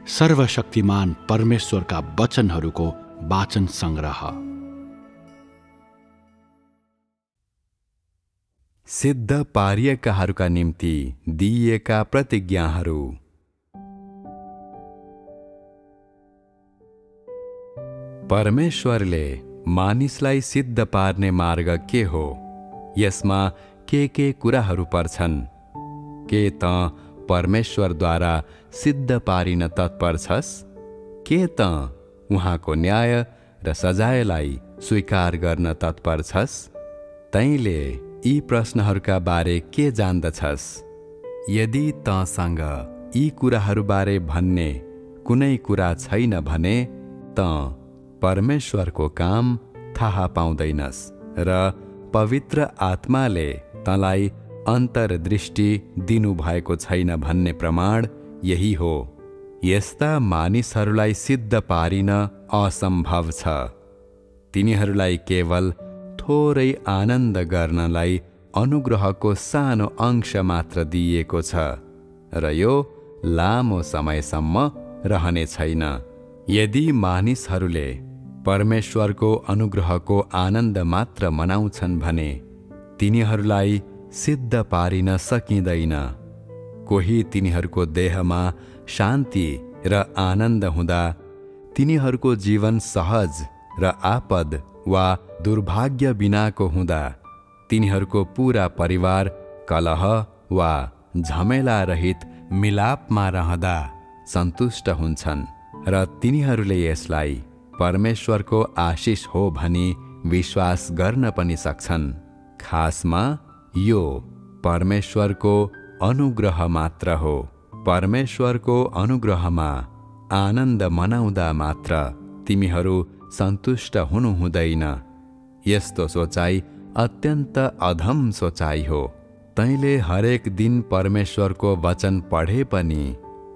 सर्वशक्तिमान परमेश्वरका वचनहरूको वाचन संग्रह। सिद्ध पारिएकाहरूका निम्ति दिइएका प्रतिज्ञाहरू। परमेश्वरले मानिसलाई सिद्ध पार्ने मार्ग के हो? यसमा के कुराहरू पर्छन्? के त परमेश्वरद्वारा सिद्ध पारिन तत्पर छस्? के त उहाँको न्याय र सजायलाई स्वीकार गर्न तत्पर छस्? तैँले यी प्रश्नहरूका बारे के जान्दछस्? यदि तँसँग यी कुराहरूबारे भन्ने कुनै कुरा छैन भने त परमेश्वरको काम थाहा पाउँदैनस् र पवित्र आत्माले तँलाई अन्तर्दृष्टि दिनुभएको छैन भन्ने प्रमाण यही हो। यस्ता मानिसहरूलाई सिद्ध पारिन असम्भव छ। तिनीहरूलाई केवल थोरै आनन्द गर्नलाई अनुग्रहको सानो अंश मात्र दिइएको छ र यो लामो समयसम्म रहने छैन। यदि मानिसहरूले परमेश्वरको अनुग्रहको आनन्द मात्र मनाउँछन् भने तिनीहरूलाई सिद्ध पारिन सकिँदैन। कोही तिनीहरूको देहमा शान्ति र आनन्द हुँदा तिनीहरूको जीवन सहज र आपद वा दुर्भाग्य बिनाको हुँदा तिनीहरूको पूरा परिवार कलह वा झमेला रहित मिलापमा रहँदा सन्तुष्ट हुन्छन् र तिनीहरूले यसलाई परमेश्वरको आशिष हो भनी विश्वास गर्न पनि सक्छन्। खासमा यो परमेश्वरको अनुग्रह मात्र हो। परमेश्वरको अनुग्रहमा आनन्द मनाउँदा मात्र तिमीहरू सन्तुष्ट हुनु हुँदैन। यस्तो सोचाइ अत्यन्त अधम सोचाइ हो। तैँले हरेक दिन परमेश्वरको वचन पढे पनि,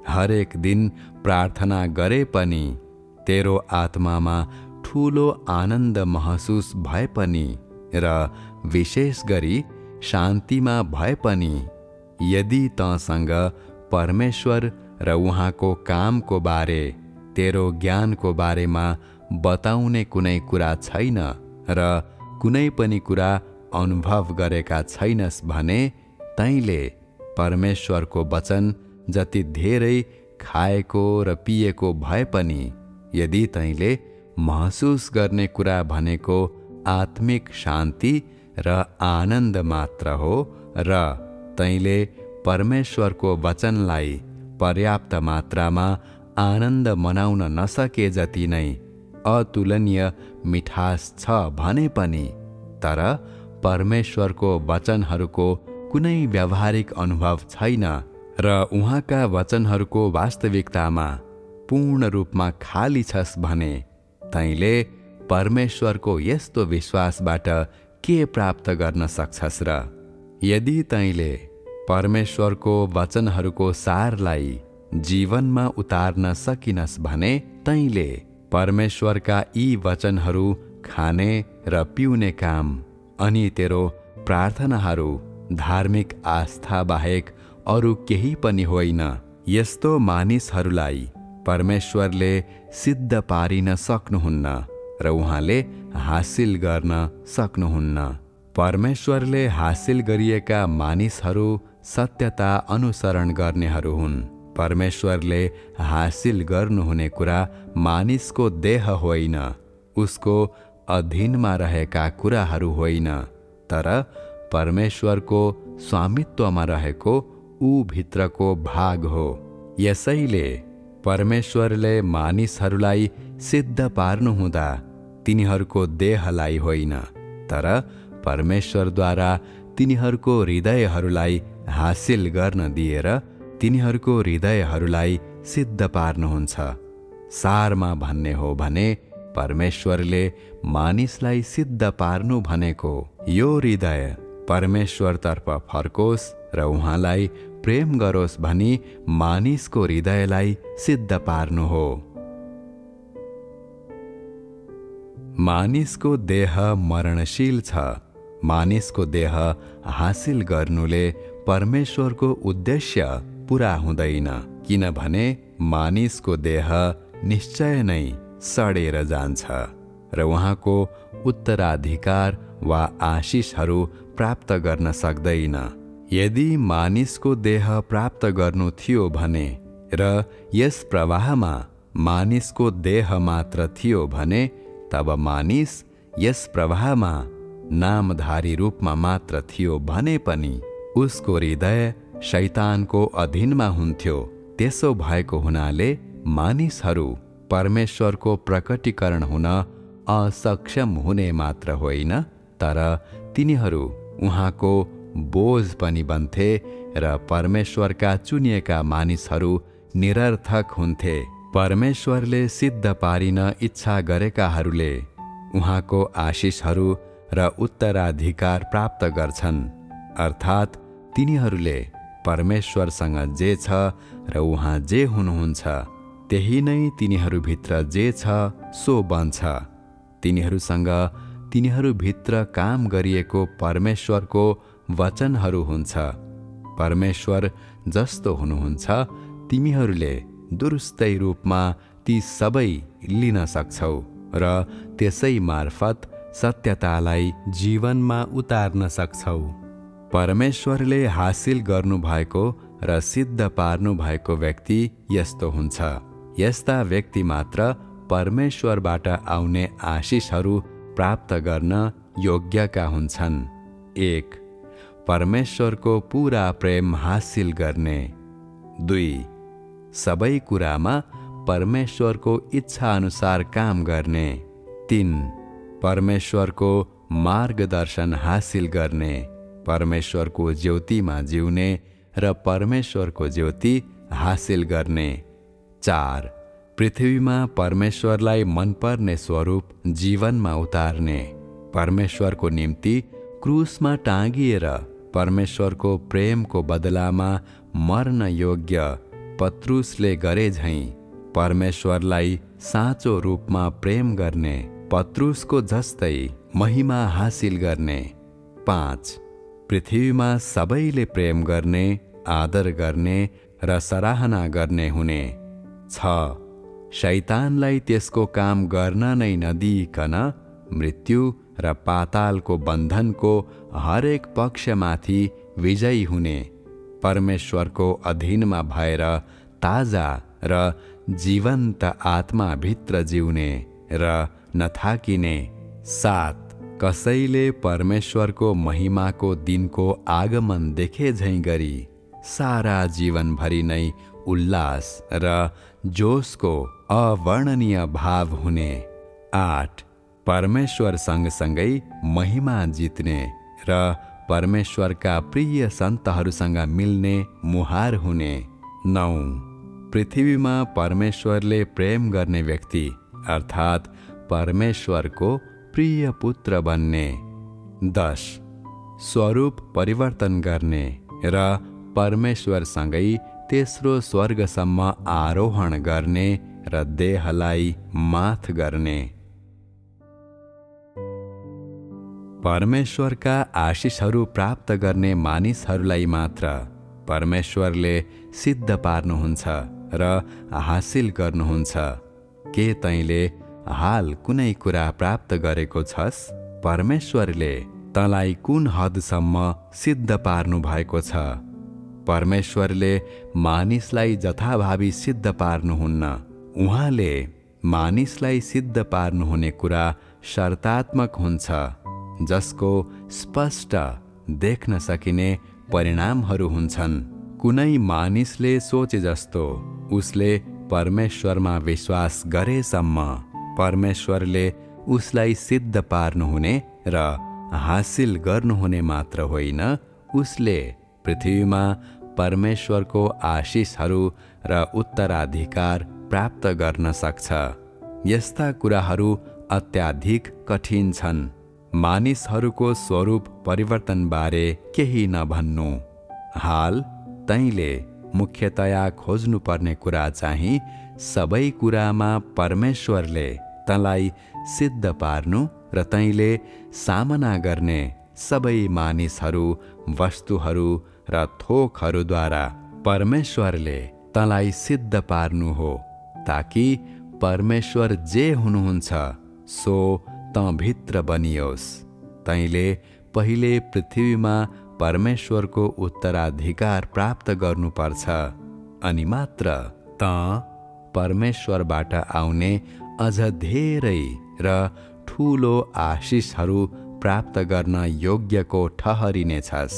हरेक दिन प्रार्थना गरे पनि, तेरो आत्मामा ठूलो आनन्द महसुस भए पनि र विशेष गरी शान्तिमा भए पनि, यदि तँसँग परमेश्वर र उहाँको कामको बारे, तेरो ज्ञानको बारेमा बताउने कुनै कुरा छैन र कुनै पनि कुरा अनुभव गरेका छैनस् भने तैँले परमेश्वरको वचन जति धेरै खाएको र पिएको भए पनि, यदि तैँले महसुस गर्ने कुरा भनेको आत्मिक शान्ति र आनन्द मात्र हो र तैँले परमेश्वरको वचनलाई पर्याप्त मात्रामा आनन्द मनाउन नसके जति नै अतुलनीय मिठास छ भने पनि, तर परमेश्वरको वचनहरूको कुनै व्यावहारिक अनुभव छैन र उहाँका वचनहरूको वास्तविकतामा पूर्ण रूपमा खाली छस् भने तैँले परमेश्वरको यस्तो विश्वासबाट के प्राप्त गर्न सक्छस् र? यदि तैँले परमेश्वरको वचनहरूको सारलाई जीवनमा उतार्न सकिनस् भने तैँले परमेश्वरका यी वचनहरू खाने र पिउने काम अनि तेरो प्रार्थनाहरू धार्मिक आस्था बाहेक अरू केही पनि होइन। यस्तो मानिसहरूलाई परमेश्वरले सिद्ध पारिन सक्नुहुन्न र उहाँले हासिल गर्न सक्नुहुन्न। परमेश्वरले हासिल गरिएका मानिसहरू सत्यता अनुसरण गर्नेहरू हुन्। परमेश्वरले हासिल गर्नुहुने कुरा मानिसको देह होइन, उसको अधीनमा रहेका कुराहरू होइन, तर परमेश्वरको स्वामित्वमा रहेको ऊ भित्रको भाग हो। यसैले परमेश्वरले मानिसहरूलाई सिद्ध पार्नुहुँदा तिनीहरूको देहलाई होइन, तर परमेश्वरद्वारा तिनीहरूको हृदयहरूलाई हासिल गर्न दिएर तिनीहरूको हृदयहरूलाई सिद्ध पार्नुहुन्छ। सारमा भन्ने हो भने परमेश्वरले मानिसलाई सिद्ध पार्नु भनेको यो हृदय परमेश्वरतर्फ फर्कोस् र उहाँलाई प्रेम गरोस् भनी मानिसको हृदयलाई सिद्ध पार्नु हो। मानिसको देह मरणशील छ। मानिसको देह हासिल गर्नुले परमेश्वरको उद्देश्य पूरा हुँदैन। किनभने मानिसको देह निश्चय नै सडेर जान्छ र उहाँको उत्तराधिकार वा आशिषहरू प्राप्त गर्न सक्दैन। यदि मानिसको देह प्राप्त गर्नु थियो भने र यस प्रवाहमा मानिसको देह मात्र थियो भने तब मानिस यस प्रवाहमा नामधारी रूपमा मात्र थियो भने पनि उसको हृदय शैतानको अधीनमा हुन्थ्यो। त्यसो भएको हुनाले मानिसहरू परमेश्वरको प्रकटीकरण हुन असक्षम हुने मात्र होइन, तर तिनीहरू उहाँको बोझ पनि बन्थे र परमेश्वरका चुनिएका मानिसहरू निरर्थक हुन्थे। परमेश्वरले सिद्ध पारिन इच्छा गरेकाहरूले उहाँको आशिषहरू र उत्तराधिकार प्राप्त गर्छन्, अर्थात् तिनीहरूले परमेश्वरसँग जे छ र उहाँ जे हुनुहुन्छ त्यही नै तिनीहरूभित्र जे छ सो बन्छ। तिनीहरूसँग तिनीहरूभित्र काम गरिएको परमेश्वरको वचनहरू हुन्छ। परमेश्वर जस्तो हुनुहुन्छ तिमीहरूले दुरुस्तै रूपमा ती सबै लिन सक्छौ र त्यसै मार्फत सत्यतालाई जीवनमा उतार्न सक्छौ। परमेश्वरले हासिल गर्नुभएको र सिद्ध पार्नु भएको व्यक्ति यस्तो हुन्छ। यस्ता व्यक्ति मात्र परमेश्वरबाट आउने आशिषहरू प्राप्त गर्न योग्यका हुन्छन्। 1. परमेश्वरको पूरा प्रेम हासिल गर्ने। 2. सबै कुरामा परमेश्वरको इच्छा अनुसार काम गर्ने। 3. परमेश्वरको मार्गदर्शन हासिल गर्ने, परमेश्वरको ज्योतिमा जिउने र परमेश्वरको ज्योति हासिल गर्ने। 4. पृथ्वीमा परमेश्वरलाई मनपर्ने स्वरूप जीवनमा उतार्ने, परमेश्वरको निम्ति क्रुसमा टाँगिएर परमेश्वरको प्रेमको बदलामा मर्न योग्य पत्रुसले गरे झैं परमेश्वरलाई साँचो रूपमा प्रेम गर्ने, पत्रुसको जस्तै महिमा हासिल गर्ने। 5. पृथ्वीमा सबैले प्रेम गर्ने, आदर गर्ने र सराहना गर्ने हुने। 6. शैतानलाई त्यसको काम गर्न नै नदिइकन मृत्यु र पातालको बन्धनको हरेक पक्षमाथि विजयी हुने, परमेश्वरको अधीनमा भएर ताजा र जीवन्त आत्माभित्र जिउने र नथाकिने। 7. कसैले परमेश्वरको महिमाको दिनको आगमन देखे झैं गरी सारा जीवनभरि नै उल्लास र जोशको अवर्णनीय भाव हुने। 8. परमेश्वर सँगसँगै महिमा जित्ने र परमेश्वरका प्रिय सन्तहरूसँग मिल्ने मुहार हुने। 9. पृथ्वीमा परमेश्वरले प्रेम गर्ने व्यक्ति अर्थात् परमेश्वरको प्रिय पुत्र बन्ने। 10. स्वरूप परिवर्तन गर्ने र परमेश्वरसँगै तेस्रो स्वर्गसम्म आरोहण गर्ने र देहलाई माथ गर्ने। परमेश्वरका आशिषहरू प्राप्त गर्ने मानिसहरूलाई मात्र परमेश्वरले सिद्ध पार्नुहुन्छ र हासिल गर्नुहुन्छ। के तैँले हाल कुनै कुरा प्राप्त गरेको छस्? परमेश्वरले तँलाई कुन हदसम्म सिद्ध पार्नु भएको छ? परमेश्वरले मानिसलाई जथाभावी सिद्ध पार्नुहुन्न। उहाँले मानिसलाई सिद्ध पार्नुहुने कुरा शर्तात्मक हुन्छ, जसको स्पष्ट देख्न सकिने परिणामहरू हुन्छन्। कुनै मानिसले सोचे जस्तो उसले परमेश्वरमा विश्वास गरेसम्म परमेश्वरले उसलाई सिद्ध पार्नुहुने र हासिल गर्नुहुने मात्र होइन, उसले पृथ्वीमा परमेश्वरको आशिषहरू र उत्तराधिकार प्राप्त गर्न सक्छ। यस्ता कुराहरू अत्याधिक कठिन छन्। मानिसहरूको स्वरूप परिवर्तनबारे केही नभन्नु। हाल तैँले मुख्यतया खोज्नुपर्ने कुरा चाहिँ सबै कुरामा परमेश्वरले तँलाई सिद्ध पार्नु र तैँले सामना गर्ने सबै मानिसहरू, वस्तुहरू र थोकहरूद्वारा परमेश्वरले तँलाई सिद्ध पार्नु हो, ताकि परमेश्वर जे हुनुहुन्छ सो तँ भित्र बनियोस्। तैँले पहिले पृथ्वीमा परमेश्वरको उत्तराधिकार प्राप्त गर्नुपर्छ, अनि मात्र तँ परमेश्वरबाट आउने अझ धेरै र ठूलो आशिषहरू प्राप्त गर्न योग्यको ठहरिनेछस्।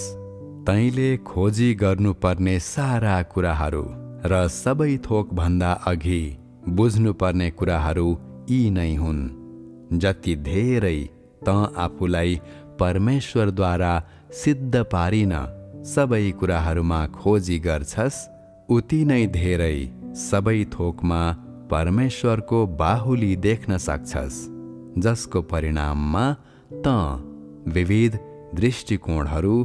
तैँले खोजी गर्नुपर्ने सारा कुराहरू र सबै थोकभन्दा अघि बुझ्नुपर्ने कुराहरू यी नै हुन्। जति धेरै तँ आफूलाई परमेश्वरद्वारा सिद्ध पारिन सबै कुराहरूमा खोजी गर्छस्, उति नै धेरै सबै थोकमा परमेश्वरको बाहुली देख्न सक्छस्, जसको परिणाममा तँ विविध दृष्टिकोणहरू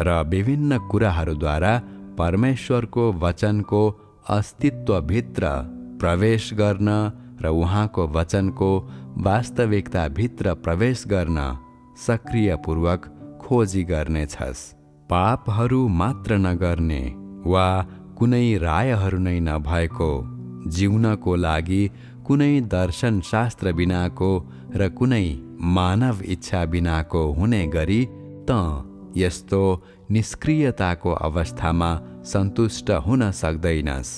र विभिन्न कुराहरूद्वारा परमेश्वरको वचनको अस्तित्वभित्र प्रवेश गर्न र उहाँको वचनको वास्तविकताभित्र प्रवेश गर्न सक्रियपूर्वक खोजी गर्नेछस्। पापहरू मात्र नगर्ने वा कुनै रायहरू नै नभएको, जिउनको लागि कुनै दर्शन शास्त्र बिनाको र कुनै मानव इच्छा बिनाको हुने गरी तँ यस्तो निष्क्रियताको अवस्थामा सन्तुष्ट हुन सक्दैनस्।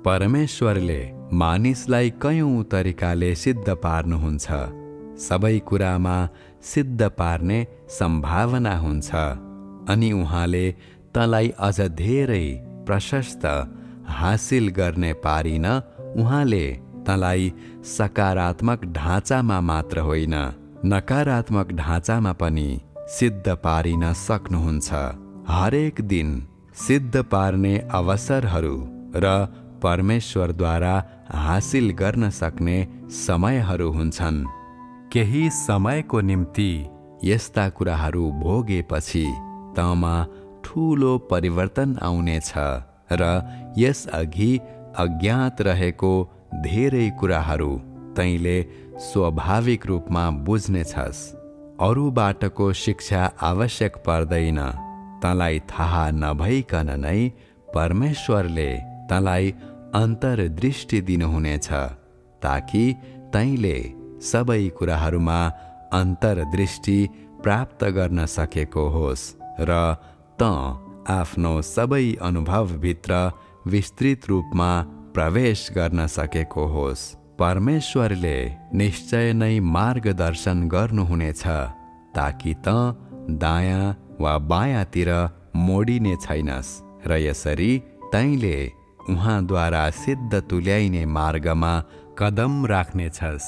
परमेश्वरले मानिसलाई कयौं तरिकाले सिद्ध पार्नुहुन्छ। सबै कुरामा सिद्ध पार्ने सम्भावना हुन्छ, अनि उहाँले तँलाई अझ धेरै प्रशस्त हासिल गर्ने पारिन उहाँले तँलाई सकारात्मक ढाँचामा मात्र होइन, नकारात्मक ढाँचामा पनि सिद्ध पारिन सक्नुहुन्छ। हरेक दिन सिद्ध पार्ने अवसरहरू र परमेश्वरद्वारा हासिल गर्न सक्ने समयहरू हुन्छन्। केही समयको निम्ति यस्ता कुराहरू भोगेपछि तँमा ठूलो परिवर्तन आउनेछ र यसअघि अज्ञात रहेको धेरै कुराहरू तैँले स्वाभाविक रूपमा बुझ्नेछस्। अरूबाटको शिक्षा आवश्यक पर्दैन। तँलाई थाहा नभइकन नै परमेश्वरले तँलाई अन्तर्दृष्टि दिनुहुनेछ, ताकि तैँले सबै कुराहरूमा अन्तर्दृष्टि प्राप्त गर्न सकेको होस् र तँ आफ्नो सबै अनुभवभित्र विस्तृत रूपमा प्रवेश गर्न सकेको होस्। परमेश्वरले निश्चय नै मार्गदर्शन गर्नुहुनेछ, ताकि तँ दायाँ वा बायाँतिर मोडिने छैनस् र यसरी तैँले उहाँद्वारा सिद्ध तुल्याइने मार्गमा कदम राख्नेछस्।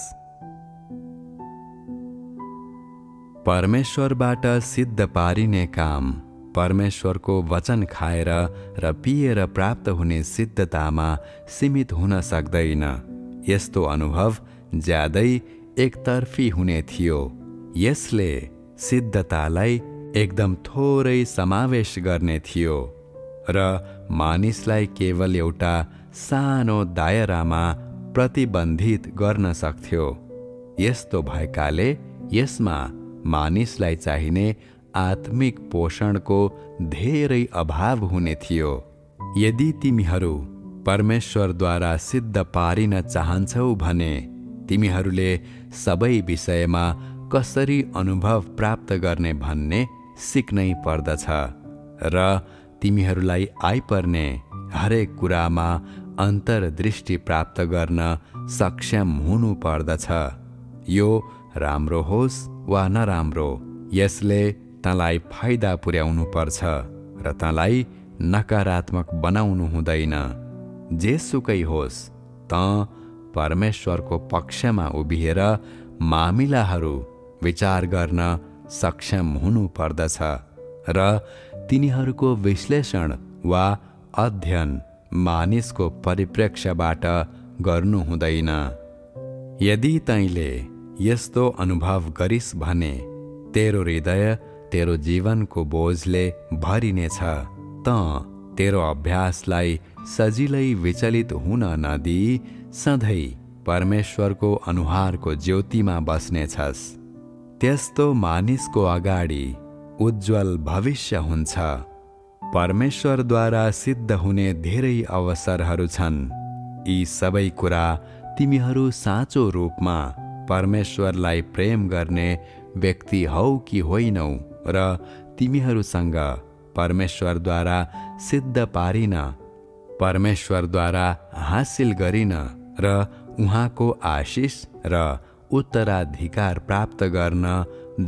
परमेश्वरबाट सिद्ध पारिने काम परमेश्वरको वचन खाएर र पिएर प्राप्त हुने सिद्धतामा सीमित हुन सक्दैन। यस्तो अनुभव ज्यादै एकतर्फी हुने थियो। यसले सिद्धतालाई एकदम थोरै समावेश गर्ने थियो र मानिसलाई केवल एउटा सानो दायरामा प्रतिबन्धित गर्न सक्थ्यो। यस्तो भएकाले यसमा मानिसलाई चाहिने आत्मिक पोषणको धेरै अभाव हुने थियो। यदि तिमीहरू परमेश्वरद्वारा सिद्ध पारिन चाहन्छौ भने तिमीहरूले सबै विषयमा कसरी अनुभव प्राप्त गर्ने भन्ने सिक्नै पर्दछ र तिमीहरूलाई आइपर्ने हरेक कुरामा अन्तर्दृष्टि प्राप्त गर्न सक्षम हुनु पर्दछ। यो राम्रो होस् वा नराम्रो, यसले तँलाई फाइदा पुर्याउनु पर्छ र तँलाई नकारात्मक बनाउनु हुँदैन। जेसुकै होस्, तँ परमेश्वरको पक्षमा उभिएर मामिलाहरू विचार गर्न सक्षम हुनु पर्दछ र तिनीहरूको विश्लेषण वा अध्ययन मानिसको परिप्रेक्ष्यबाट गर्नु हुँदैन। यदि तैँले यस्तो अनुभव गरिस् भने तेरो हृदय तेरो जीवनको बोझले भरिनेछ। तँ तेरो अभ्यासलाई सजिलै विचलित हुन नदिई सधैँ परमेश्वरको अनुहारको ज्योतिमा बस्नेछस्। त्यस्तो मानिसको अगाडि उज्जवल भविष्य हुन्छ। परमेश्वरद्वारा सिद्ध हुने धेरै अवसरहरू छन्। यी सबै कुरा तिमीहरू साँचो रूपमा परमेश्वरलाई प्रेम गर्ने व्यक्ति हौ कि होइनौ र तिमीहरूसँग परमेश्वरद्वारा सिद्ध पारिन, परमेश्वरद्वारा हासिल गरिन र उहाँको आशिष र उत्तराधिकार प्राप्त गर्न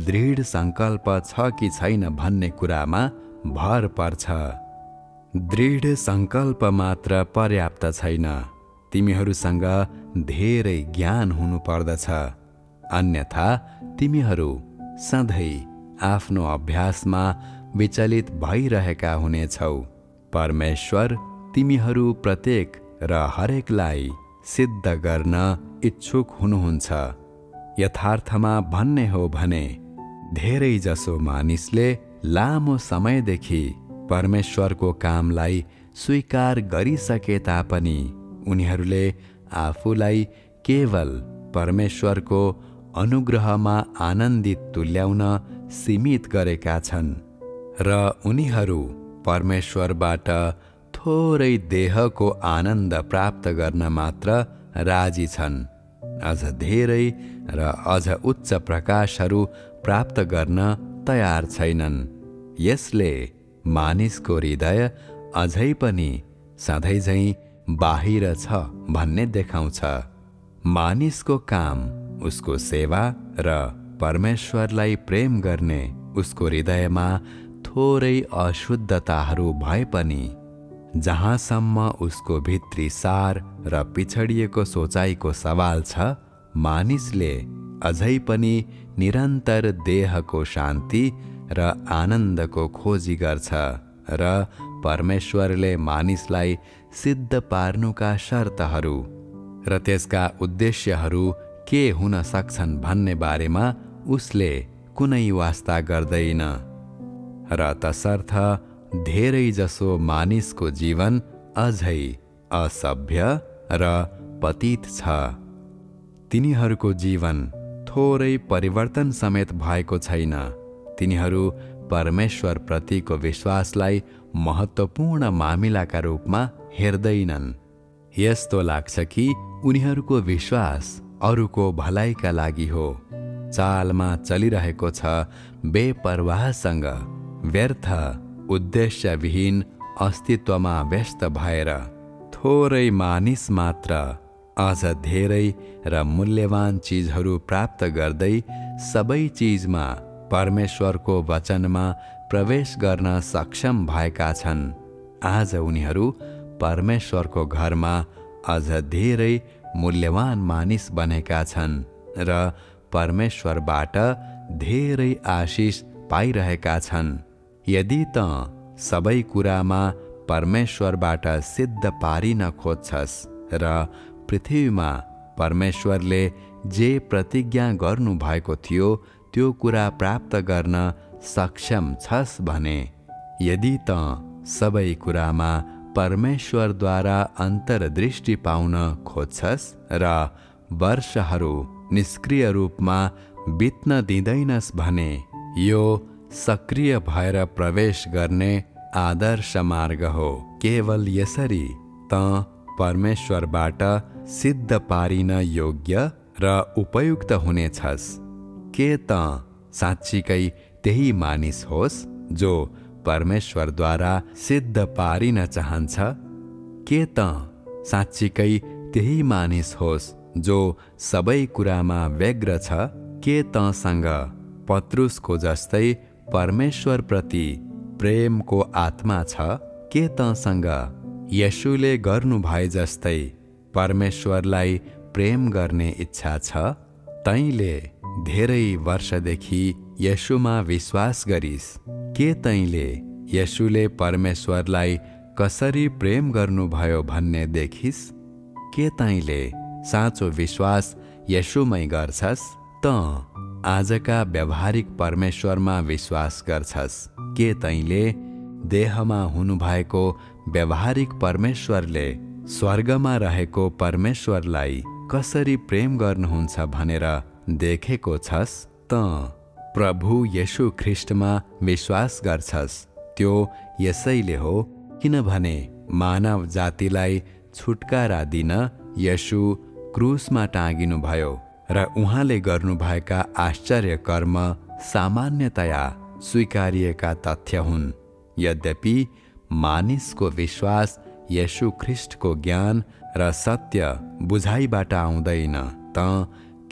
दृढ सङ्कल्प छ कि छैन भन्ने कुरामा भर पर्छ। दृढ सङ्कल्प मात्र पर्याप्त छैन, तिमीहरूसँग धेरै ज्ञान हुनुपर्दछ, अन्यथा तिमीहरू सधैँ आफ्नो अभ्यासमा विचलित भइरहेका हुनेछौ। परमेश्वर तिमीहरू प्रत्येक र हरेकलाई सिद्ध गर्न इच्छुक हुनुहुन्छ। यथार्थमा भन्ने हो भने धेरैजसो मानिसले लामो समयदेखि परमेश्वरको कामलाई स्वीकार गरिसके तापनि उनीहरूले आफूलाई केवल परमेश्वरको अनुग्रहमा आनन्दित तुल्याउन सीमित गरेका छन् र उनीहरू परमेश्वरबाट थोरै देहको आनन्द प्राप्त गर्न मात्र राजी छन्। अझ धेरै र अझ उच्च प्रकाशहरू प्राप्त गर्न तयार छैनन्। यसले मानिसको हृदय अझै पनि सधैँझै बाहिर छ भन्ने देखाउँछ। मानिसको काम उसको सेवा र परमेश्वरलाई प्रेम गर्ने उसको हृदयमा थोरै अशुद्धताहरू भए पनि जहाँसम्म उसको भित्री सार र पिछडिएको सोचाइको सवाल छ, मानिसले अझै पनि निरन्तर देहको शान्ति र आनन्दको खोजी गर्छ र परमेश्वरले मानिसलाई सिद्ध पार्नुका शर्तहरू र त्यसका उद्देश्यहरू के हुन सक्छन् भन्ने बारेमा उसले कुनै वास्ता गर्दैन र तसर्थ धेरैजसो मानिसको जीवन अझै असभ्य र पतित छ। तिनीहरूको जीवन थोरै परिवर्तन समेत भएको छैन। तिनीहरू परमेश्वरप्रतिको विश्वासलाई महत्त्वपूर्ण मामिलाका रूपमा हेर्दैनन्। यस्तो लाग्छ कि उनीहरूको विश्वास अरूको भलाइका लागि हो। चालमा चलिरहेको छ बेपरवाहसँग, व्यर्थ उद्देश्यविहीन अस्तित्वमा व्यस्त भएर। थोरै मानिस मात्र अझ धेरै र मूल्यवान चिजहरू प्राप्त गर्दै सबै चिजमा परमेश्वरको वचनमा प्रवेश गर्न सक्षम भएका छन्। आज उनीहरू परमेश्वरको घरमा अझ धेरै मूल्यवान मानिस बनेका छन् र परमेश्वरबाट धेरै आशिष पाइरहेका छन्। यदि त सबै कुरामा परमेश्वरबाट सिद्ध पारिन खोज्छस् र पृथ्वीमा परमेश्वरले जे प्रतिज्ञा गर्नुभएको थियो त्यो कुरा प्राप्त गर्न सक्षम छस् भने, यदि त सबै कुरामा परमेश्वरद्वारा अन्तर्दृष्टि पाउन खोज्छस् र वर्षहरू निष्क्रिय रूपमा बित्न दिँदैनस् भने, यो सक्रिय भएर प्रवेश गर्ने आदर्श मार्ग हो। केवल यसरी त परमेश्वरबाट सिद्ध पारिन योग्य र उपयुक्त हुनेछस्। के त साँच्चीकै त्यही मानिस होस् जो परमेश्वरद्वारा सिद्ध पारिन चाहन्छ? के त साँच्चीकै त्यही मानिस होस् जो सबै कुरामा व्यग्र छ? के तँसँग पत्रुसको जस्तै परमेश्वरप्रति प्रेमको आत्मा छ? के तँसँग येशूले गर्नुभए जस्तै परमेश्वरलाई प्रेम गर्ने इच्छा छ? तैँले धेरै वर्षदेखि येशूमा विश्वास गरिस्। के तैँले येशूले परमेश्वरलाई कसरी प्रेम गर्नुभयो भन्ने देखिस्? के तैँले साँचो विश्वास येशूमै गर्छस्? त आजका व्यावहारिक परमेश्वरमा विश्वास गर्छस्? के तैँले देहमा हुनुभएको व्यावहारिक परमेश्वरले स्वर्गमा रहेको परमेश्वरलाई कसरी प्रेम गर्नुहुन्छ भनेर देखेको छस् त? प्रभु येशू ख्रिस्टमा विश्वास गर्छस्? त्यो यसैले हो किनभने मानव जातिलाई छुटकारा दिन येशू क्रुसमा टाँगिनुभयो र उहाँले गर्नुभएका आश्चर्य कर्म सामान्यतया स्वीकारिएका तथ्य हुन्। यद्यपि मानिसको विश्वास येशू ख्रिस्टको ज्ञान र सत्य बुझाइबाट आउँदैन, त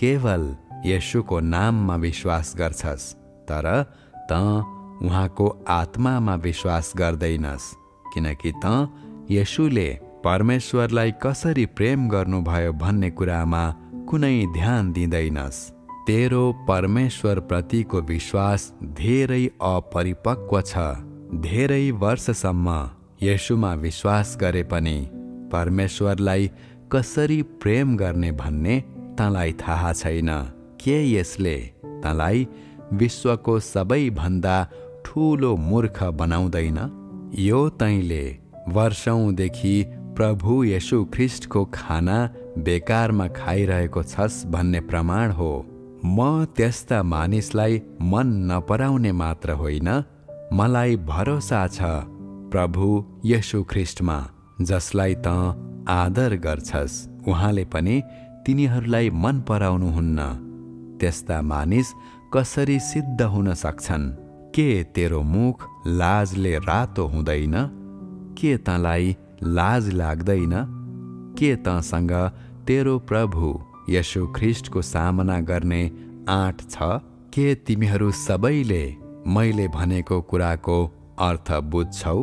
केवल येशूको नाममा विश्वास गर्छस्, तर त उहाँको आत्मामा विश्वास गर्दैनस्, किनकि त येशूले परमेश्वरलाई कसरी प्रेम गर्नुभयो भन्ने कुरामा कुनै ध्यान दिँदैनस्। तेरो परमेश्वर प्रतिको विश्वास धेरै अपरिपक्व छ। धेरै वर्षसम्म येशूमा विश्वास गरे पनि परमेश्वरलाई कसरी प्रेम गर्ने भन्ने तँलाई थाहा छैन। के यसले तँलाई विश्वको सबैभन्दा ठूलो मूर्ख बनाउँदैन? यो तैँले वर्षौंदेखि प्रभु येशू ख्रिस्टको खाना बेकारमा खाइरहेको छस् भन्ने प्रमाण हो। म त्यस्ता मानिसलाई मन नपराउने मात्र होइन, मलाई भरोसा छ प्रभु येशू ख्रिस्टमा, जसलाई त आदर गर्छस्, उहाँले पनि तिनीहरूलाई मन पराउनुहुन्न। त्यस्ता मानिस कसरी सिद्ध हुन सक्छन्? के तेरो मुख लाजले रातो हुँदैन? के तँलाई लाज लाग्दैन? के तँसँग तेरो प्रभु येशू ख्रिस्टको सामना गर्ने आँट छ? के तिमीहरू सबैले मैले भनेको कुराको अर्थ बुझ्छौ?